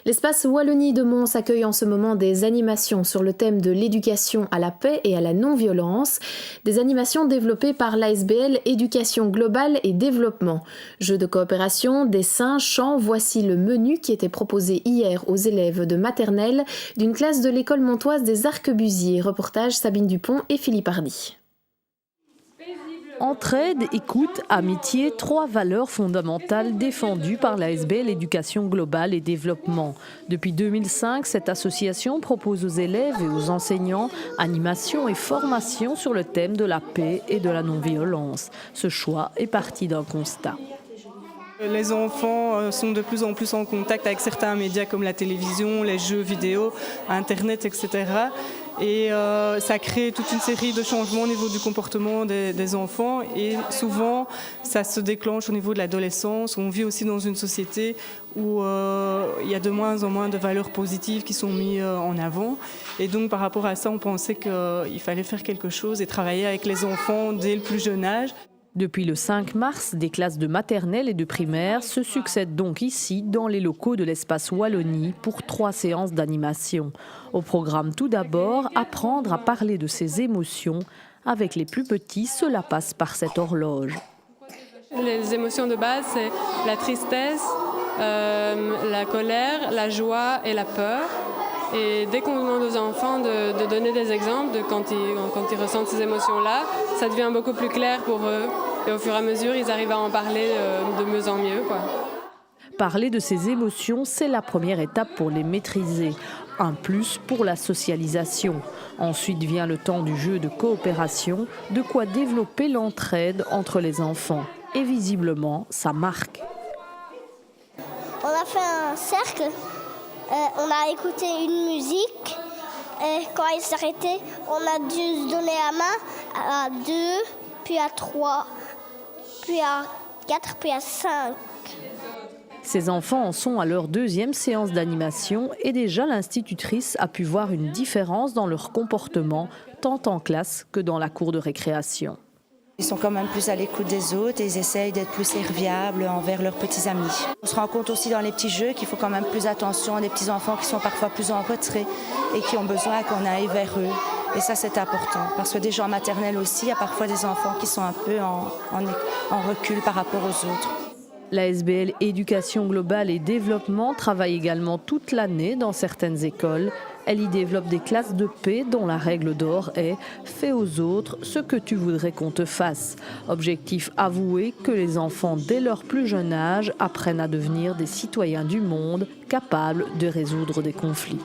L'espace Wallonie de Mons accueille en ce moment des animations sur le thème de l'éducation à la paix et à la non-violence, des animations développées par l'ASBL Éducation Globale et Développement. Jeux de coopération, dessins, chants, voici le menu qui était proposé hier aux élèves de maternelle d'une classe de l'école montoise des Arquebusiers. Reportage Sabine Dupont et Philippe Hardy. Entraide, écoute, amitié, 3 valeurs fondamentales défendues par l'ASBL Éducation Globale et Développement. Depuis 2005, cette association propose aux élèves et aux enseignants animation et formation sur le thème de la paix et de la non-violence. Ce choix est parti d'un constat. Les enfants sont de plus en plus en contact avec certains médias comme la télévision, les jeux vidéo, Internet, etc. Et ça crée toute une série de changements au niveau du comportement des enfants. Et souvent, ça se déclenche au niveau de l'adolescence. On vit aussi dans une société où il y a de moins en moins de valeurs positives qui sont mises en avant. Et donc, par rapport à ça, on pensait qu'il fallait faire quelque chose et travailler avec les enfants dès le plus jeune âge. Depuis le 5 mars, des classes de maternelle et de primaire se succèdent donc ici, dans les locaux de l'espace Wallonie, pour 3 séances d'animation. Au programme tout d'abord, apprendre à parler de ses émotions. Avec les plus petits, cela passe par cette horloge. Les émotions de base, c'est la tristesse, la colère, la joie et la peur. Et dès qu'on demande aux enfants de donner des exemples de quand ils ressentent ces émotions-là, ça devient beaucoup plus clair pour eux. Et au fur et à mesure, ils arrivent à en parler de mieux en mieux, quoi. Parler de ses émotions, c'est la première étape pour les maîtriser. Un plus pour la socialisation. Ensuite vient le temps du jeu de coopération, de quoi développer l'entraide entre les enfants. Et visiblement, ça marque. On a fait un cercle. On a écouté une musique et quand il s'arrêtait, on a dû se donner la main à 2, puis à 3, puis à 4, puis à 5. Ces enfants en sont à leur 2e séance d'animation et déjà l'institutrice a pu voir une différence dans leur comportement, tant en classe que dans la cour de récréation. Ils sont quand même plus à l'écoute des autres et ils essayent d'être plus serviables envers leurs petits amis. On se rend compte aussi dans les petits jeux qu'il faut quand même plus attention à des petits enfants qui sont parfois plus en retrait et qui ont besoin qu'on aille vers eux. Et ça, c'est important parce que déjà en maternelle aussi, il y a parfois des enfants qui sont un peu en recul par rapport aux autres. L'ASBL Éducation Globale et Développement travaille également toute l'année dans certaines écoles. Elle y développe des classes de paix dont la règle d'or est « fais aux autres ce que tu voudrais qu'on te fasse ». Objectif avoué que les enfants, dès leur plus jeune âge, apprennent à devenir des citoyens du monde capables de résoudre des conflits.